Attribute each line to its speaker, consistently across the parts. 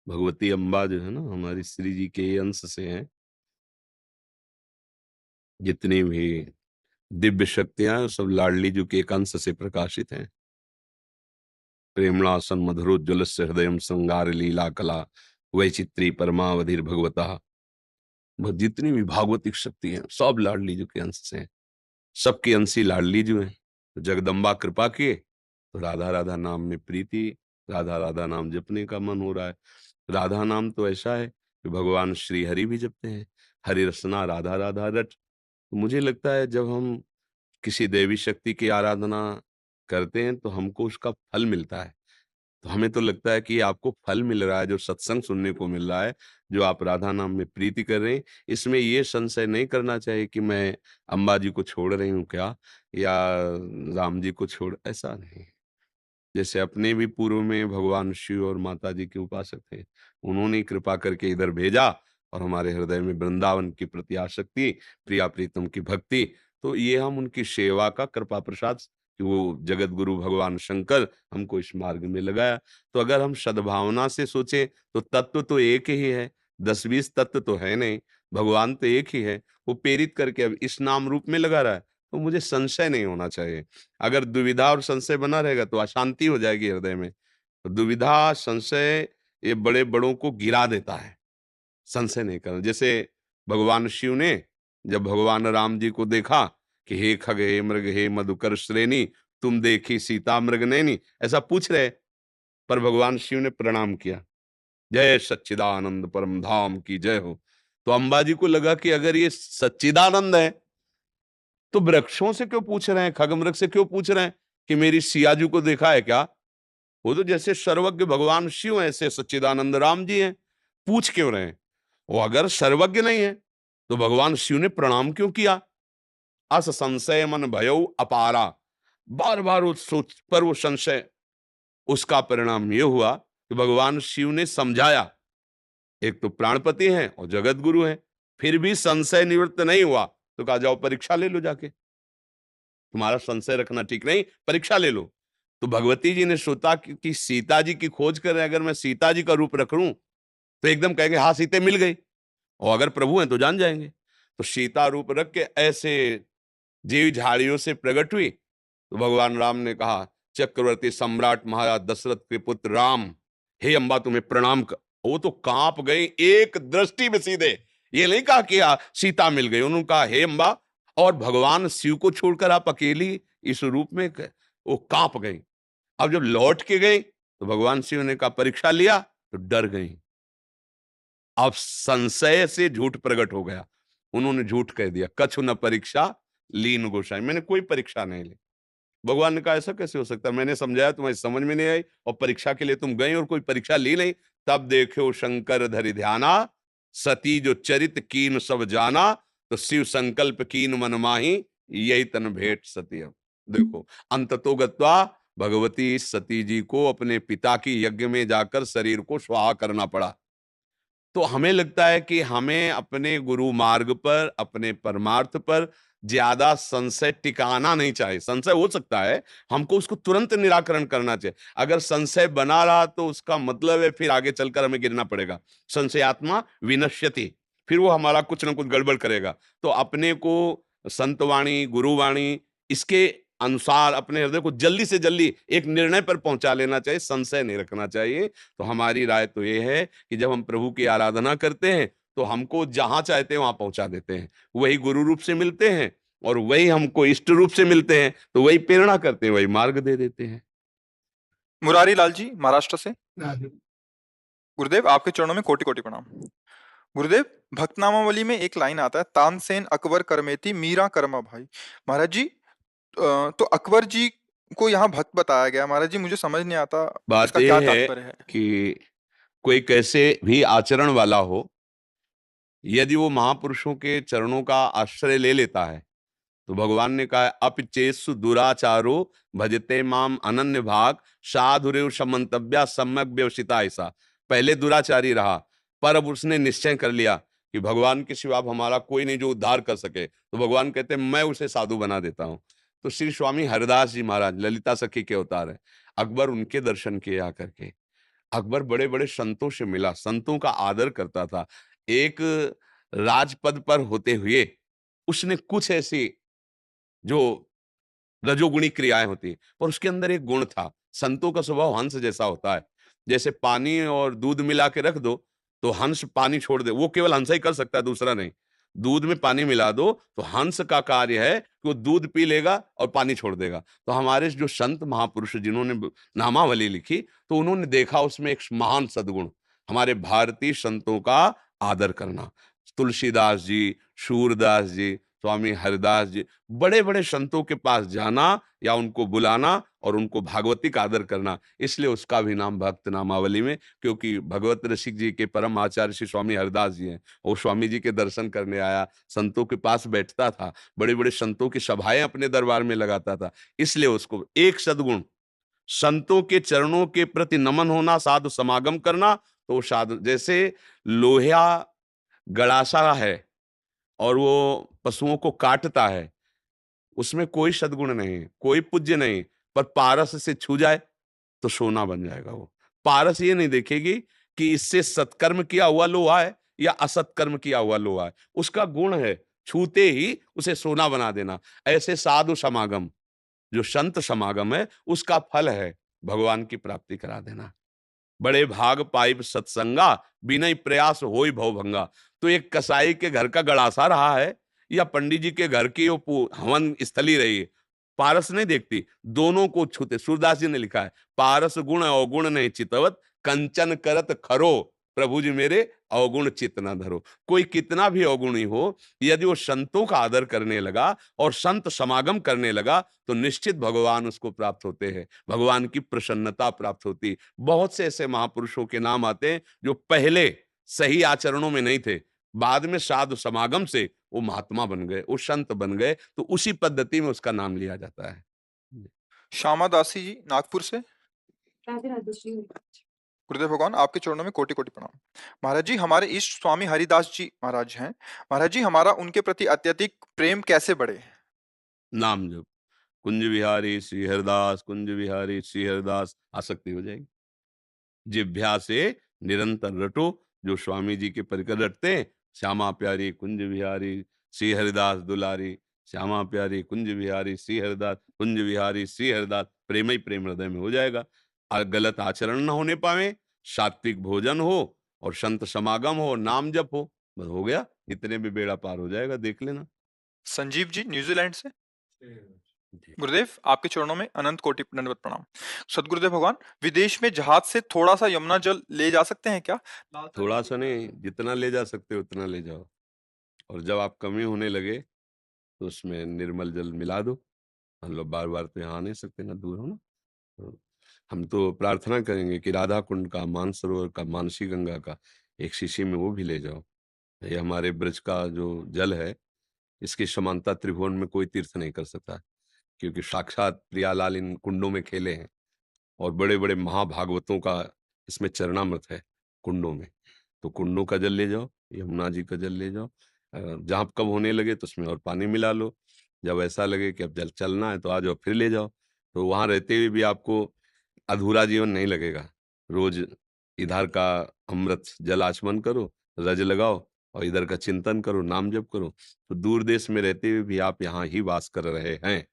Speaker 1: भगवती अम्बा जो है ना हमारी श्री जी के अंश से हैं। जितनी भी दिव्य शक्तियां हैं, वो सब लाडली जी के एक अंश से प्रकाशित हैं। प्रेमणासन मधुरोज्ज्वलस्य हृदयम श्रृंगार लीला कला वैचित्री परमावधिर भगवता। जितनी भी भागवतिक शक्ति हैं सब लाडली जी के अंश से हैं। सबकी अंशी लाडली जी हैं। तो जगदम्बा कृपा किए तो राधा राधा नाम में प्रीति, राधा राधा नाम जपने का मन हो रहा है। राधा नाम तो ऐसा है कि भगवान श्री हरि भी जपते हैं। हरि रसना राधा राधा रट। तो मुझे लगता है जब हम किसी देवी शक्ति की आराधना करते हैं तो हमको उसका फल मिलता है। तो हमें तो लगता है कि आपको फल मिल रहा है, जो सत्संग सुनने को मिल रहा है, जो आप राधा नाम में प्रीति कर रहे हैं, इसमें ये संशय नहीं करना चाहिए कि मैं अम्बा जी को छोड़ रही हूँ क्या, या राम जी को छोड़, ऐसा नहीं। जैसे अपने भी पूर्व में भगवान शिव और माता जी के उपासक थे, उन्होंने ही कृपा करके इधर भेजा और हमारे हृदय में वृंदावन की प्रति आसक्ति, प्रिया प्रीतम की भक्ति, तो ये हम उनकी सेवा का कृपा प्रसाद कि वो जगत गुरु भगवान शंकर हमको इस मार्ग में लगाया। तो अगर हम सद्भावना से सोचें तो तत्व तो एक ही है, 10-20 तत्व तो है नहीं, भगवान तो एक ही है। वो प्रेरित करके अब इस नाम रूप में लगा रहा है, तो मुझे संशय नहीं होना चाहिए। अगर दुविधा और संशय बना रहेगा तो अशांति हो जाएगी हृदय में। तो दुविधा, संशय ये बड़े बड़ों को गिरा देता है, संशय नहीं करना। जैसे भगवान शिव ने जब भगवान राम जी को देखा कि हे खग हे मृग हे मधुकर श्रेणी, तुम देखी सीता मृग नैनी, ऐसा पूछ रहे, पर भगवान शिव ने प्रणाम किया, जय सच्चिदानंद परम धाम की जय हो। तो अंबा जी को लगा कि अगर ये सच्चिदानंद है तो वृक्षों से क्यों पूछ रहे हैं, खगमृग से क्यों पूछ रहे हैं कि मेरी सिया जी को देखा है क्या? वो तो जैसे सर्वज्ञ भगवान शिव हैं, ऐसे सच्चिदानंद राम जी हैं, पूछ क्यों रहे हैं? वो अगर सर्वज्ञ नहीं है तो भगवान शिव ने प्रणाम क्यों किया? अस संशय मन भयउ अपारा। बार बार उस सोच पर वो संशय, उसका परिणाम ये हुआ कि भगवान शिव ने समझाया, एक तो प्राणपति हैं और जगत गुरु हैं, फिर भी संशय निवृत्त नहीं हुआ, तो कहा जाओ परीक्षा ले लो जाके, तुम्हारा संशय रखना ठीक नहीं, परीक्षा ले लो। तो भगवती जी ने सोचा कि सीता जी की खोज कर रहे हैं, अगर मैं सीता जी का रूप रख लूं तो एकदम कहेंगे हाँ सीते मिल गई, और अगर प्रभु हैं तो जान जाएंगे। तो सीता रूप रख के ऐसे जीव झाड़ियों से प्रकट हुई। तो भगवान राम ने कहा, चक्रवर्ती सम्राट महाराज दशरथ के पुत्र राम, हे अम्बा तुम्हें प्रणाम कर। वो तो कांप गई एक दृष्टि में सीधे। ये नहीं कहा कि सीता मिल गई, उन्होंने कहा हे अम्बा, और भगवान शिव को छोड़कर आप अकेली इस रूप में वो कांप गई। अब जब लौट के गई तो भगवान शिव ने कहा परीक्षा लिया, तो डर गई। अब संशय से झूठ प्रकट हो गया, उन्होंने झूठ कह दिया, कछु न परीक्षा लीन गोसाई, मैंने कोई परीक्षा नहीं ली। भगवान ने कहा ऐसा कैसे हो सकता है, मैंने समझाया तुम्हारी समझ में नहीं आई, और परीक्षा के लिए तुम गई और कोई परीक्षा ली नहीं। तब देखो शंकर धरि ध्याना, सती जो चरित कीन सब जाना, तो शिव संकल्प कीन मन माही, यही तन भेंट सती। अब देखो अंततो गत्वा भगवती सती जी को अपने पिता की यज्ञ में जाकर शरीर को स्वाहा करना पड़ा। तो हमें लगता है कि हमें अपने गुरु मार्ग पर, अपने परमार्थ पर ज्यादा संशय टिकाना नहीं चाहिए। संशय हो सकता है, हमको उसको तुरंत निराकरण करना चाहिए। अगर संशय बना रहा तो उसका मतलब है फिर आगे चलकर हमें गिरना पड़ेगा। संशयात्मा विनश्यति, फिर वो हमारा कुछ ना कुछ गड़बड़ करेगा। तो अपने को संतवाणी, गुरुवाणी, इसके अनुसार अपने हृदय को जल्दी से जल्दी एक निर्णय पर पहुंचा लेना चाहिए, संशय नहीं रखना चाहिए। तो हमारी राय तो ये है कि जब हम प्रभु की आराधना करते हैं तो हमको जहां चाहते हैं वहां पहुंचा देते हैं। वही गुरु रूप से मिलते हैं और वही हमको इष्ट रूप से मिलते हैं, तो वही प्रेरणा करते हैं, वही मार्ग दे देते हैं।
Speaker 2: मुरारी लाल जी महाराष्ट्र से। गुरुदेव आपके चरणों में कोटि कोटि प्रणाम। गुरुदेव, भक्तनामावली में एक लाइन आता है, तानसेन अकबर करमेती मीरा करमा भाई। महाराज जी, तो अकबर जी को यहाँ भक्त बताया गया। महाराज जी मुझे समझ नहीं आता
Speaker 1: बात
Speaker 2: इसका क्या
Speaker 1: यह है
Speaker 2: तात्पर्य है।
Speaker 1: कि कोई कैसे भी आचरण वाला हो, यदि वो महापुरुषों के चरणों का आश्रय ले लेता है, तो भगवान ने कहा अपचेसु दुराचारो भजते माम अनन्य भाग साधुरेव समन्तव्या सम्यक व्यवसिता। ऐसा पहले दुराचारी रहा, पर अब उसने निश्चय कर लिया कि भगवान के सिवा अब हमारा कोई नहीं जो उद्धार कर सके, तो भगवान कहते हैं मैं उसे साधु बना देता हूं। तो श्री स्वामी हरिदास जी महाराज ललिता सखी के अवतार है, अकबर उनके दर्शन किए आकर के, अकबर बड़े बड़े संतों से मिला, संतों का आदर करता था। एक राजपद पर होते हुए उसने कुछ ऐसी जो रजोगुणी क्रियाएं होती हैं, पर उसके अंदर एक गुण था। संतों का स्वभाव हंस जैसा होता है। जैसे पानी और दूध मिला के रख दो तो हंस पानी छोड़ दे, वो केवल हंस ही कर सकता है, दूसरा नहीं। दूध में पानी मिला दो तो हंस का कार्य है कि वो दूध पी लेगा और पानी छोड़ देगा। तो हमारे जो संत महापुरुष जिन्होंने नामावली लिखी, तो उन्होंने देखा उसमें एक महान सद्गुण, हमारे भारतीय संतों का आदर करना। तुलसीदास जी, सूरदास जी, स्वामी हरिदास जी, बड़े बड़े संतों के पास जाना या उनको बुलाना और उनको भागवती का आदर करना, इसलिए उसका भी नाम भक्त नामावली में, क्योंकि भगवत रसिक जी के परम आचार्य श्री स्वामी हरिदास जी हैं। वो स्वामी जी के दर्शन करने आया, संतों के पास बैठता था, बड़े बड़े संतों की सभाएं अपने दरबार में लगाता था। इसलिए उसको एक सद्गुण, संतों के चरणों के प्रति नमन होना, साधु समागम करना। तो साधु जैसे लोहिया गड़ासा है और वो पशुओं को काटता है, उसमें कोई सद्गुण नहीं, कोई पूज्य नहीं, पर पारस से छू जाए तो सोना बन जाएगा वो। पारस ये नहीं देखेगी कि इससे सत्कर्म किया हुआ लोहा है या असत्कर्म किया हुआ लोहा है, उसका गुण है छूते ही उसे सोना बना देना। ऐसे साधु समागम, जो संत समागम है, उसका फल है भगवान की प्राप्ति करा देना। बड़े भाग पाइप सत्संगा, बिना प्रयास होई भवभंगा। तो एक कसाई के घर का गड़ासा रहा है या पंडित जी के घर की वो हवन स्थली रही है, पारस नहीं देखती, दोनों को छूते। सूरदास जी ने लिखा है, पारस गुण अवगुण नहीं चितवत, कंचन करत खरो, प्रभु जी मेरे अवगुण चित न धरो। कोई कितना भी अवगुणी हो, यदि वो संतों का आदर करने लगा और संत समागम करने लगा तो निश्चित भगवान उसको प्राप्त होते हैं, भगवान की प्रसन्नता प्राप्त होती। बहुत से ऐसे महापुरुषों के नाम आते हैं जो पहले सही आचरणों में नहीं थे, बाद में साधु समागम से वो महात्मा बन गए, वो संत बन गए, तो उसी पद्धति में उसका नाम लिया जाता है।
Speaker 2: श्यामा दासी जी नागपुर से।
Speaker 3: राधे राधे श्री।
Speaker 2: गुरुदेव भगवान आपके चरणों में कोटि कोटि प्रणाम। महाराज जी, हमारे इष्ट स्वामी हरिदास जी महाराज हैं। महाराज जी, हमारा उनके प्रति अत्यधिक प्रेम कैसे बढ़े?
Speaker 1: नाम जप, कुंज विहारी श्री हरिदास, कुंज विहारी श्री हरिदास, आसक्ति हो जाएगी। जिभ्या से निरंतर रटो, जो स्वामी जी के परिकर रटते हैं, श्यामा प्यारी कुंज विहारी श्री हरिदास दुलारी, श्यामा प्यारी कुंज विहारी श्री हरिदास, कुंज विहारी श्री हरिदास, प्रेम ही प्रेम हृदय में हो जाएगा। गलत आचरण न होने पावे, सात्विक भोजन हो और संत समागम हो, नाम जप हो, बस हो गया, इतने भी बेड़ा पार हो जाएगा, देख लेना।
Speaker 2: संजीव जी न्यूजीलैंड से।
Speaker 1: जी।
Speaker 2: गुरुदेव आपके चरणों में अनंत कोटि दंडवत प्रणाम। सदगुरुदेव भगवान, विदेश में जहाज से थोड़ा सा यमुना जल ले जा सकते हैं क्या?
Speaker 1: थोड़ा सा नहीं, जितना ले जा सकते हो उतना ले जाओ, और जब आप कमी होने लगे तो उसमें निर्मल जल मिला दो। हम लोग बार बार तो यहाँ आ नहीं सकते ना, दूर हो ना। तो हम तो प्रार्थना करेंगे कि राधा कुंड का, मानसरोवर का, मानसी गंगा का एक शीशी में वो भी ले जाओ। ये हमारे ब्रज का जो जल है, इसकी समानता त्रिभुवन में कोई तीर्थ नहीं कर सकता, क्योंकि साक्षात प्रियालाल इन कुंडों में खेले हैं और बड़े बड़े महाभागवतों का इसमें चरणामृत है कुंडों में। तो कुंडों का जल ले जाओ, यमुना जी का जल ले जाओ, जहाँ कब होने लगे तो उसमें और पानी मिला लो। जब ऐसा लगे कि अब जल चलना है तो आ जाओ, फिर ले जाओ। तो वहां रहते हुए भी आपको अधूरा जीवन नहीं लगेगा। रोज इधर का अमृत जल आचमन करो, रज लगाओ, और इधर का चिंतन करो, नाम जप करो, तो दूर देश में रहते हुए भी आप यहाँ ही वास कर रहे हैं।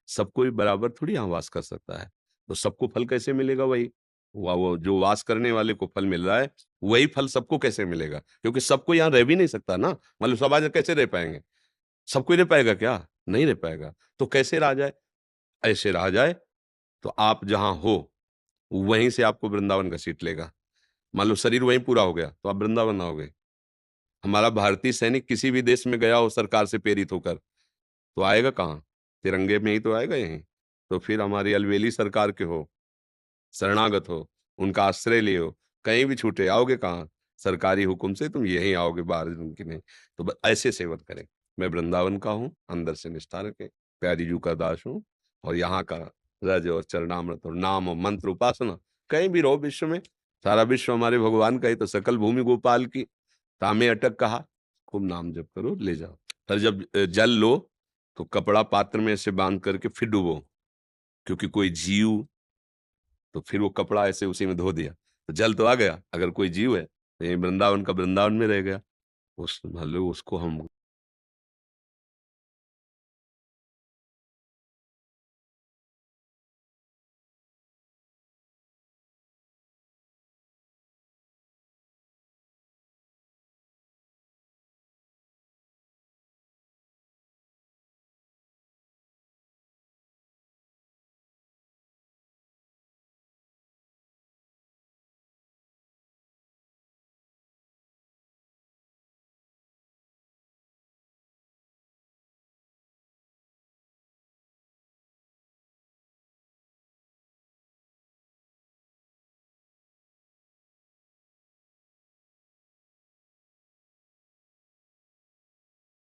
Speaker 1: सब कोई बराबर थोड़ी यहाँ वास कर सकता है, तो सबको फल कैसे मिलेगा? वही वो जो वास करने वाले को फल मिल रहा है, वही फल सबको कैसे मिलेगा? क्योंकि सबको यहाँ रह भी नहीं सकता ना, मतलब सब आज कैसे रह पाएंगे? सब कोई रह पाएगा क्या? नहीं रह पाएगा। तो कैसे रहा जाए? ऐसे रहा जाए तो आप जहां हो वहीं से आपको वृंदावन घसीट लेगा। मान लो शरीर वहीं पूरा हो गया तो आप वृंदावन आओगे। हमारा भारतीय सैनिक किसी भी देश में गया हो सरकार से प्रेरित होकर, तो आएगा कहाँ? तिरंगे में ही तो आएगा, यहीं। तो फिर हमारी अलवेली सरकार के हो, शरणागत हो, उनका आश्रय लियो, कहीं भी छूटे आओगे कहाँ? सरकारी हुक्म से तुम यहीं आओगे, बाहर उनकी नहीं। तो ऐसे सेवन करें। मैं वृंदावन का हूँ, अंदर से निष्ठा रखे, प्यारी जू का दास हूँ, और यहाँ का रज और चरणामृत और नाम और मंत्र उपासना, कहीं भी रहो विश्व में, सारा विश्व हमारे भगवान का ही, तो सकल भूमि गोपाल की, तामे अटक कहा, खूब नाम जप करो, ले जाओ। पर जब जल लो तो कपड़ा पात्र में ऐसे बांध करके फिर डुबो, क्योंकि कोई जीव तो फिर वो कपड़ा ऐसे उसी में धो दिया तो जल तो आ गया, अगर कोई जीव है तो ये वृंदावन का वृंदावन में रह गया, उस मतलब उसको हम